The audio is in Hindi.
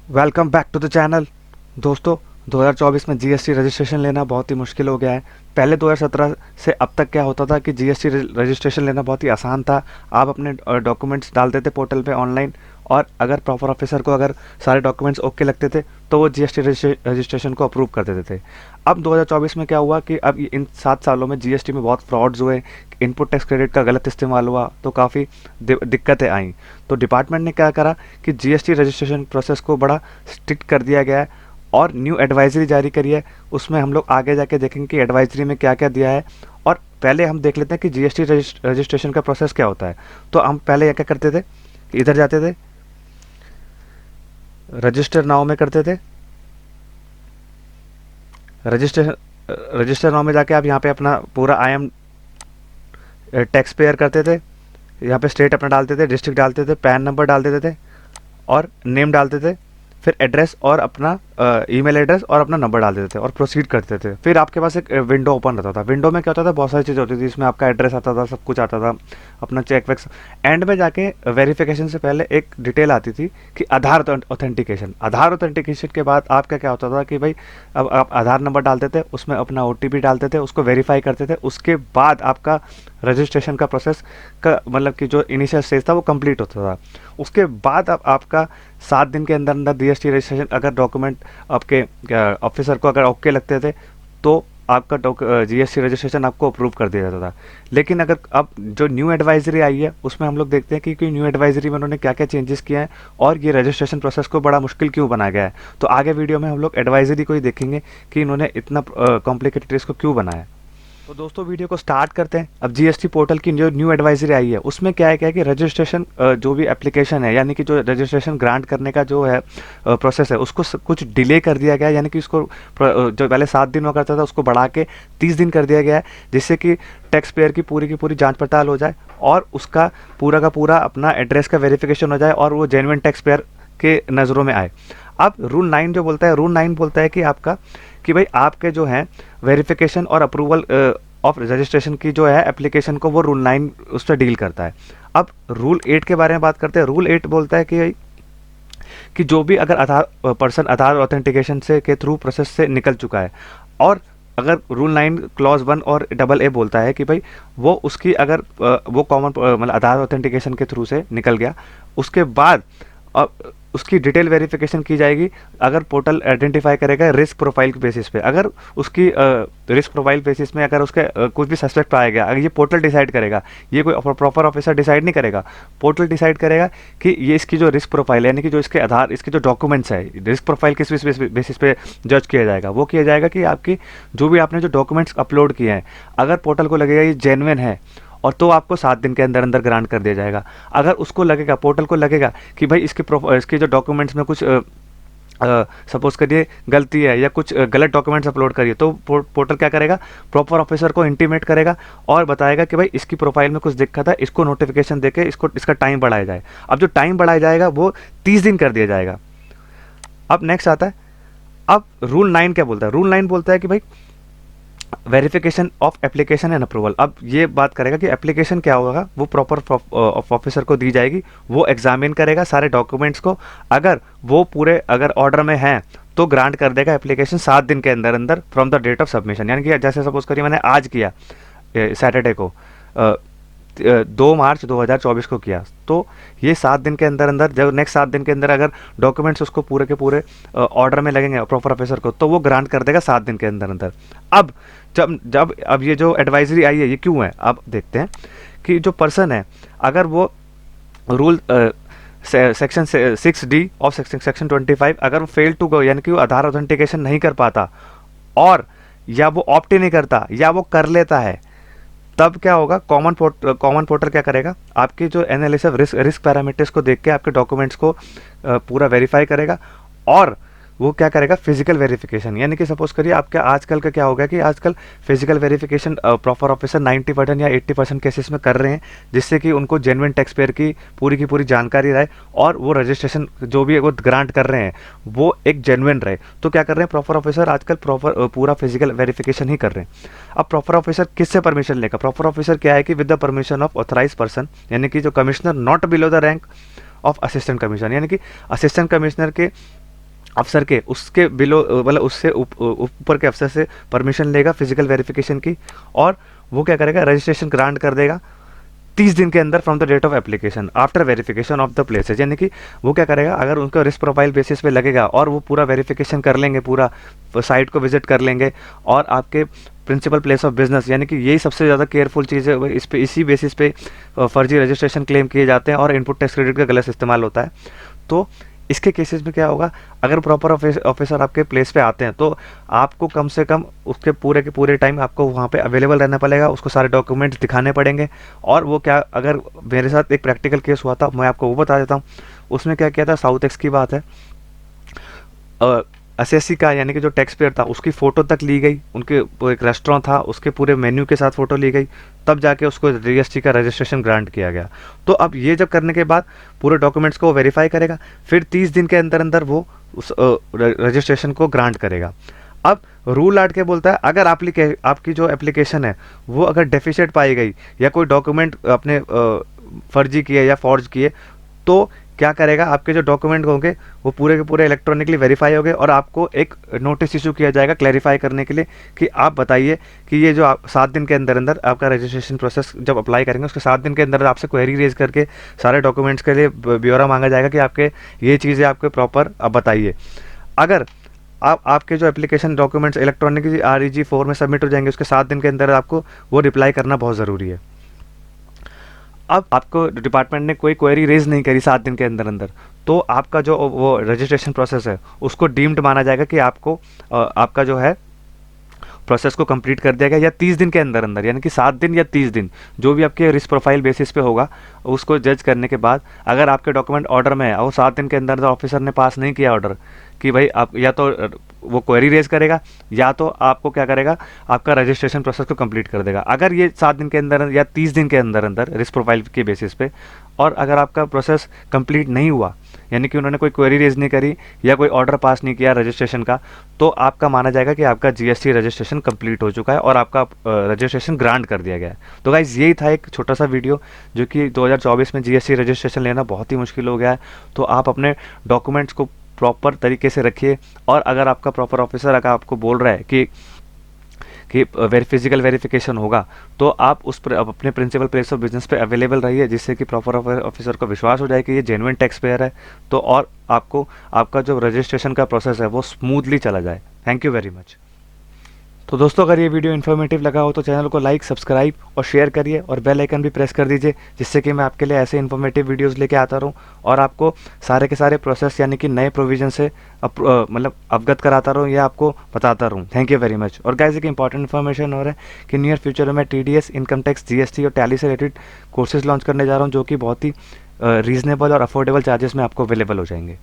Welcome back to the channel. दोस्तों, 2024 में जीएसटी रजिस्ट्रेशन लेना बहुत ही मुश्किल हो गया है। पहले 2017 से अब तक क्या होता था कि जीएसटी रजिस्ट्रेशन लेना बहुत ही आसान था। आप अपने डॉक्यूमेंट्स डालते थे पोर्टल पे ऑनलाइन, और अगर प्रॉपर ऑफिसर को अगर सारे डॉक्यूमेंट्स ओके लगते थे तो वो जीएसटी रजिस्ट्रेशन को अप्रूव कर देते थे। अब 2024 में क्या हुआ कि अब इन 7 सालों में जीएसटी में बहुत फ्रॉड्स हुए, इनपुट टैक्स क्रेडिट का गलत इस्तेमाल हुआ, तो काफ़ी दिक्कतें आई। तो डिपार्टमेंट ने क्या करा कि जीएसटी रजिस्ट्रेशन प्रोसेस को बड़ा स्ट्रिक्ट कर दिया गया है और न्यू एडवाइजरी जारी करी है। उसमें हम लोग आगे जाके देखेंगे कि एडवाइजरी में क्या क्या दिया है। और पहले हम देख लेते हैं कि जीएसटी रजिस्ट्रेशन का प्रोसेस क्या होता है। तो हम पहले क्या करते थे कि इधर जाते थे, रजिस्टर नाउ में करते थे। रजिस्ट्रेशन रजिस्टर नाउ में जाके आप यहाँ पे अपना पूरा आई एम टैक्स पेयर करते थे। यहाँ पे स्टेट अपना डालते थे, डिस्ट्रिक्ट डालते थे, पैन नंबर डाल देते थे और नेम डालते थे। फिर एड्रेस और अपना ईमेल एड्रेस और अपना नंबर डाल देते थे और प्रोसीड करते थे। फिर आपके पास एक विंडो ओपन रहता था। विंडो में क्या होता था, बहुत सारी चीज़ें होती थी। इसमें आपका एड्रेस आता था, सब कुछ आता था, अपना चेक वेक्स। एंड में जाके वेरिफिकेशन से पहले एक डिटेल आती थी कि आधार ऑथेंटिकेशन। आधार ऑथेंटिकेशन के बाद आपका क्या होता था कि भाई अब आप आधार नंबर डालते थे, उसमें अपना ओटीपी डालते थे, उसको वेरीफाई करते थे। उसके बाद आपका रजिस्ट्रेशन का प्रोसेस का मतलब कि जो इनिशियल स्टेज था वो कंप्लीट होता था। उसके बाद अब आपका 7 दिन के अंदर अंदर जीएसटी रजिस्ट्रेशन अगर डॉक्यूमेंट आपके ऑफिसर को अगर ओके लगते थे तो आपका जीएसटी रजिस्ट्रेशन आपको अप्रूव कर दिया जाता था। लेकिन अगर अब जो न्यू एडवाइजरी आई है उसमें हम लोग देखते हैं कि न्यू एडवाइजरी में उन्होंने क्या क्या चेंजेस किए हैं और ये रजिस्ट्रेशन प्रोसेस को बड़ा मुश्किल क्यों बनाया गया है। तो आगे वीडियो में हम लोग एडवाइजरी को ही देखेंगे कि इन्होंने इतना कॉम्प्लिकेटेड इसको क्यों बनाया। तो दोस्तों, वीडियो को स्टार्ट करते हैं। अब जीएसटी पोर्टल की जो न्यू एडवाइजरी आई है उसमें क्या है कि रजिस्ट्रेशन जो भी एप्लीकेशन है, यानी कि जो रजिस्ट्रेशन ग्रांट करने का जो है प्रोसेस है, उसको कुछ डिले कर दिया गया है। यानी कि उसको जो पहले 7 दिन हुआ करता था उसको बढ़ा के 30 दिन कर दिया गया है, जिससे कि टैक्स पेयर की पूरी जांच पड़ताल हो जाए और उसका पूरा का पूरा अपना एड्रेस का वेरिफिकेशन हो जाए और वो जेन्युइन टैक्स पेयर के नज़रों में आए। अब रूल 9 जो बोलता है, रूल 9 बोलता है कि आपका कि भाई आपके जो है वेरिफिकेशन और अप्रूवल ऑफ रजिस्ट्रेशन की जो है एप्लीकेशन को वो रूल 9 उस पर डील करता है। अब रूल 8 के बारे में बात करते हैं। रूल 8 बोलता है कि जो भी अगर आधार पर्सन आधार ऑथेंटिकेशन से के थ्रू प्रोसेस से निकल चुका है, और अगर रूल 9 क्लॉज 1 और AA बोलता है कि भाई वो उसकी अगर वो कॉमन मतलब आधार ऑथेंटिकेशन के थ्रू से निकल गया, उसके बाद अब उसकी डिटेल वेरिफिकेशन की जाएगी। अगर पोर्टल आइडेंटिफाई करेगा रिस्क प्रोफाइल के बेसिस पे, अगर उसकी रिस्क प्रोफाइल बेसिस में अगर उसके कुछ भी सस्पेक्ट पाया गया, अगर ये पोर्टल डिसाइड करेगा, ये कोई प्रॉपर ऑफिसर डिसाइड नहीं करेगा, पोर्टल डिसाइड करेगा कि ये इसकी जो रिस्क प्रोफाइल है, यानी कि जो इसके आधार इसके जो डॉक्यूमेंट्स है, रिस्क प्रोफाइल किस बेसिस पे जज किया जाएगा। वो किया जाएगा कि आपकी जो भी आपने जो डॉक्यूमेंट्स अपलोड किए हैं, अगर पोर्टल को लगेगा ये जेन्युइन है और तो आपको 7 दिन के अंदर अंदर ग्रांट कर दिया जाएगा। अगर उसको लगेगा, पोर्टल को लगेगा कि भाई इसके जो डॉक्यूमेंट्स में कुछ सपोज करिए गलती है या कुछ गलत डॉक्यूमेंट्स अपलोड करिए, तो पोर्टल क्या करेगा, प्रॉपर ऑफिसर को इंटीमेट करेगा और बताएगा कि भाई इसकी प्रोफाइल में कुछ दिक्कत है, इसको नोटिफिकेशन देके इसका टाइम बढ़ाया जाए। अब जो टाइम बढ़ाया जाएगा वो 30 दिन कर दिया जाएगा। अब नेक्स्ट आता है, अब रूल 9 क्या बोलता है। रूल 9 बोलता है कि भाई verification of application and approval. अब ये बात करेगा कि एप्लीकेशन क्या होगा, वो प्रॉपर ऑफिसर को दी जाएगी, वो एग्जामिन करेगा सारे डॉक्यूमेंट्स को। अगर वो पूरे अगर ऑर्डर में हैं तो ग्रांट कर देगा एप्लीकेशन 7 दिन के अंदर अंदर from the date of submission. यानी कि जैसे सपोज करिए मैंने आज किया सैटरडे को 2 मार्च 2024 को किया, तो ये 7 दिन के अंदर अंदर, जब नेक्स्ट 7 दिन के अंदर अगर डॉक्यूमेंट्स उसको पूरे के पूरे ऑर्डर में लगेंगे प्रॉपर ऑफिसर को, तो वो ग्रांट कर देगा 7 दिन के अंदर अंदर। अब अब ये जो एडवाइजरी आई है ये क्यों है, अब देखते हैं कि जो पर्सन है, अगर वो rule section 6D of section 25 अगर वो फेल टू गो, यानी कि वो आधार ऑथेंटिकेशन नहीं कर पाता और या वो ऑप्ट ही नहीं करता या वो कर लेता है, तब क्या होगा, कॉमन पोर्टल क्या करेगा, आपकी जो एनालिसिस रिस्क पैरामीटर्स को देख के आपके डॉक्यूमेंट्स को पूरा वेरीफाई करेगा और वो क्या करेगा, फिजिकल वेरिफिकेशन। यानी कि सपोज करिए आपका आजकल का क्या होगा कि आजकल फिजिकल वेरिफिकेशन प्रॉपर ऑफिसर 90% या 80% केसेस में कर रहे हैं, जिससे कि उनको जेन्युइन टैक्स पेयर की पूरी जानकारी रहे और वो रजिस्ट्रेशन जो भी वो ग्रांट कर रहे हैं वो एक जेन्युइन रहे। तो क्या कर रहे हैं प्रॉपर ऑफिसर आजकल पूरा फिजिकल वेरिफिकेशन ही कर रहे हैं। अब प्रॉपर ऑफिसर किससे परमिशन लेगा, प्रॉपर ऑफिसर क्या है कि with the permission of authorise person, यानी कि जो commissioner not below the rank of assistant commissioner, यानी कि असिस्टेंट कमिश्नर के अफसर के उसके बिलो मतलब उससे ऊपर के अफसर से परमिशन लेगा फिजिकल वेरिफिकेशन की, और वो क्या करेगा, रजिस्ट्रेशन ग्रांट कर देगा 30 दिन के अंदर from the date of application after verification of the places. यानी कि वो क्या करेगा, अगर उनका रिस्क प्रोफाइल बेसिस पे लगेगा और वो पूरा वेरिफिकेशन कर लेंगे, पूरा साइट को विजिट कर लेंगे, और आपके प्रिंसिपल प्लेस ऑफ बिजनेस, यानी कि यही सबसे ज़्यादा केयरफुल चीज़ है, इस पे इसी बेसिस पे फर्जी रजिस्ट्रेशन क्लेम किए जाते हैं और इनपुट टैक्स क्रेडिट का गलत इस्तेमाल होता है। तो इसके केसेस में क्या होगा, अगर प्रॉपर ऑफिसर आपके प्लेस पे आते हैं तो आपको कम से कम उसके पूरे के पूरे टाइम आपको वहाँ पे अवेलेबल रहना पड़ेगा, उसको सारे डॉक्यूमेंट्स दिखाने पड़ेंगे। और वो क्या, अगर मेरे साथ एक प्रैक्टिकल केस हुआ था, मैं आपको वो बता देता हूँ। उसमें क्या किया था, साउथ एक्स की बात है, एसएससी का यानी कि जो टैक्स पेयर था उसकी फ़ोटो तक ली गई, उनके वो एक रेस्टोरेंट था उसके पूरे मेन्यू के साथ फ़ोटो ली गई, तब जाके उसको जीएसटी का रजिस्ट्रेशन ग्रांट किया गया। तो अब ये जब करने के बाद पूरे डॉक्यूमेंट्स को वेरीफाई करेगा, फिर 30 दिन के अंदर अंदर वो उस रजिस्ट्रेशन को ग्रांट करेगा। अब रूल आट के बोलता है, अगर आपकी जो एप्लीकेशन है वो अगर डेफिशिएंट पाई गई या कोई डॉक्यूमेंट अपने फर्जी किए या फॉर्ज किए, तो क्या करेगा, आपके जो डॉक्यूमेंट होंगे वो पूरे के पूरे इलेक्ट्रॉनिकली वेरीफाई होंगे और आपको एक नोटिस इशू किया जाएगा क्लैरिफाई करने के लिए कि आप बताइए कि ये जो आप 7 दिन के अंदर अंदर आपका रजिस्ट्रेशन प्रोसेस जब अप्लाई करेंगे उसके 7 दिन के अंदर आपसे क्वेरी रेज करके सारे डॉक्यूमेंट्स के लिए ब्यौरा मांगा जाएगा कि आपके ये चीज़ें आपके प्रॉपर आप बताइए। अगर आपके जो एप्लीकेशन डॉक्यूमेंट्स इलेक्ट्रॉनिकली REG 4 में सबमिट हो जाएंगे, उसके 7 दिन के अंदर आपको वो रिप्लाई करना बहुत ज़रूरी है। अब आपको डिपार्टमेंट ने कोई क्वेरी रेज नहीं करी 7 दिन के अंदर अंदर, तो आपका जो वो रजिस्ट्रेशन प्रोसेस है उसको डीम्ड माना जाएगा कि आपको आपका जो है प्रोसेस को कंप्लीट कर दिया गया, या 30 दिन के अंदर अंदर, यानी कि 7 दिन या 30 दिन जो भी आपके रिस्क प्रोफाइल बेसिस पे होगा, उसको जज करने के बाद अगर आपके डॉक्यूमेंट ऑर्डर में है और 7 दिन के अंदर ऑफिसर ने पास नहीं किया ऑर्डर कि भाई आप, या तो वो क्वेरी रेज करेगा या तो आपको क्या करेगा, आपका रजिस्ट्रेशन प्रोसेस को कंप्लीट कर देगा। अगर ये 7 दिन के अंदर या 30 दिन के अंदर अंदर रिस्क प्रोफाइल के बेसिस पे, और अगर आपका प्रोसेस कंप्लीट नहीं हुआ, यानी कि उन्होंने कोई क्वेरी रेज नहीं करी या कोई ऑर्डर पास नहीं किया रजिस्ट्रेशन का, तो आपका माना जाएगा कि आपका जीएसटी रजिस्ट्रेशन कंप्लीट हो चुका है और आपका रजिस्ट्रेशन ग्रांट कर दिया गया है। तो गाइज यही था एक छोटा सा वीडियो, जो कि 2024 में जीएसटी रजिस्ट्रेशन लेना बहुत ही मुश्किल हो गया है। तो आप अपने डॉक्यूमेंट्स को प्रॉपर तरीके से रखिए, और अगर आपका प्रॉपर ऑफिसर अगर आपको बोल रहा है कि फिजिकल वेरिफिकेशन होगा, तो आप अपने प्रिंसिपल प्लेस ऑफ बिजनेस पे अवेलेबल रहिए, जिससे कि प्रॉपर ऑफिसर को विश्वास हो जाए कि ये जेन्युइन टैक्स पेयर है, तो और आपको आपका जो रजिस्ट्रेशन का प्रोसेस है वो स्मूथली चला जाए। Thank you very much. तो दोस्तों, अगर ये वीडियो इन्फॉर्मेटिव लगा हो तो चैनल को लाइक, सब्सक्राइब और शेयर करिए, और बेल आइकन भी प्रेस कर दीजिए, जिससे कि मैं आपके लिए ऐसे इन्फॉर्मेटिव वीडियोस लेके आता रहूँ और आपको सारे के सारे प्रोसेस यानी कि नए प्रोविजन से मतलब अवगत कराता रहूँ या आपको बताता रहूँ। Thank you very much. और गाइस, एक इंपॉर्टेंट इन्फॉर्मेशन हो रहा है कि नियर फ्यूचर में मैं TDS, इनकम टैक्स, GST और टैली से रिलेटेड कोर्सेज लॉन्च करने जा रहा हूँ, जो कि बहुत ही रीजनेबल और अफोर्डेबल चार्जेस में आपको अवेलेबल हो जाएंगे।